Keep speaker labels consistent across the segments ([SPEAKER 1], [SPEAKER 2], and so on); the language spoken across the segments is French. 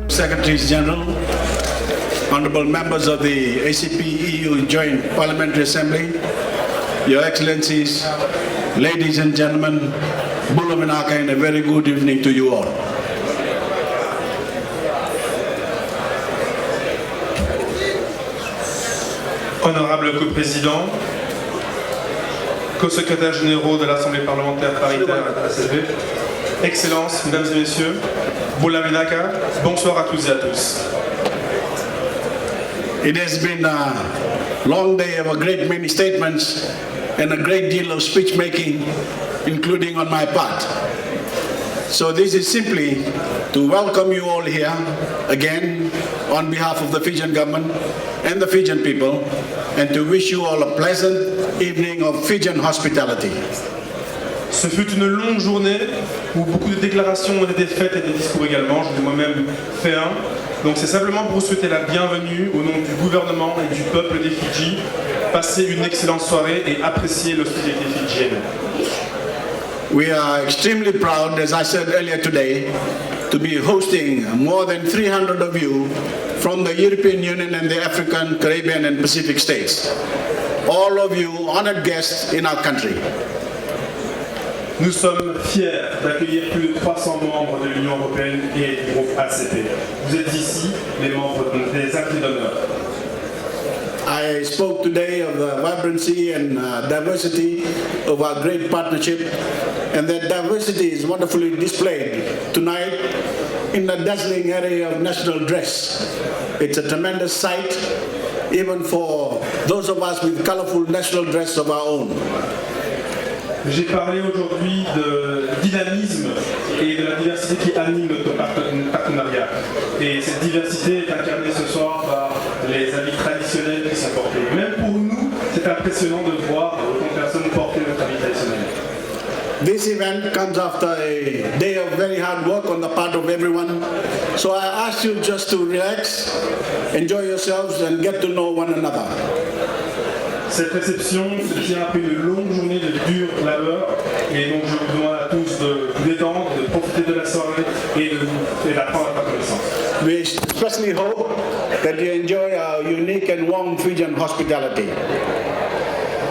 [SPEAKER 1] Secretaries General, honorable members of the ACP EU Joint Parliamentary Assembly, Your Excellencies, ladies and gentlemen, Bula Vinaka, and a very good evening to you all.
[SPEAKER 2] Honorables co-présidents, co-secrétaires généraux de l'Assemblée parlementaire paritaire ACP, Excellences, Mesdames et Messieurs, Bula Vinaka, bonsoir à tous et à tous.
[SPEAKER 1] It has been a long day of a great many statements and a great deal of speech making, including on my part. So this is simply to welcome you all here again on behalf of the Fijian government and the Fijian people, and to wish you all a pleasant evening of Fijian hospitality.
[SPEAKER 2] Ce fut une longue journée où beaucoup de déclarations ont été faites et des discours également. J'en ai moi-même fait un. Donc c'est simplement pour vous souhaiter la bienvenue au nom du gouvernement et du peuple des Fidji. Passez une excellente soirée et appréciez l'hospitalité fidjienne.
[SPEAKER 1] We are extremely proud, as I said earlier today, to be hosting more than 300 of you from the European Union and the African, Caribbean and Pacific states. All of you honored guests in our country.
[SPEAKER 2] Nous sommes fiers d'accueillir plus de 300 membres de l'Union européenne et du groupe ACP. Vous êtes ici les membres des invités d'honneur.
[SPEAKER 1] I spoke today of the vibrancy and diversity of our great partnership, and that diversity is wonderfully displayed tonight in the dazzling area of national dress. It's a tremendous sight, even for those of us with colorful national dress of our own.
[SPEAKER 2] J'ai parlé aujourd'hui de dynamisme et de la diversité qui anime notre partenariat. Et cette diversité est incarnée ce soir par les habits traditionnels qui sont portés. Même pour nous, c'est impressionnant de voir autant de personnes porter notre habit traditionnel.
[SPEAKER 1] This event comes after a day of very hard work on the part of everyone. So I ask you just to relax, enjoy yourselves and get to know one another.
[SPEAKER 2] Cette réception se tient après une longue journée de dur labeur et donc je vous demande à tous de vous détendre, de profiter de la soirée et d'apprendre à la connaissance.
[SPEAKER 1] We especially hope that you enjoy our unique and warm Fijian hospitality.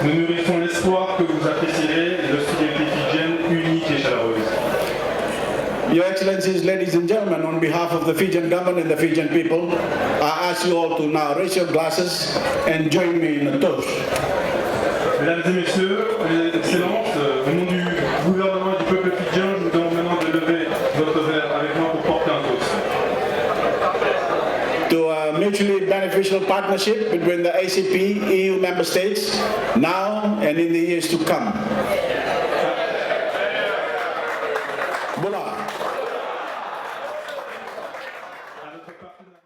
[SPEAKER 2] Nous nourrissons l'espoir que vous apprécierez l'hospitalité fidjienne unique et chaleureuse.
[SPEAKER 1] Your Excellencies, ladies and gentlemen, on behalf of the Fijian government and the Fijian people, I ask you all to now raise your glasses and join me in a toast.
[SPEAKER 2] Mesdames et Messieurs, Excellences, au nom du gouvernement et du peuple fidjien, je vous demande maintenant de lever votre verre avec moi pour porter un toast.
[SPEAKER 1] To a mutually beneficial partnership between the ACP EU member states, now and in the years to come. Bula.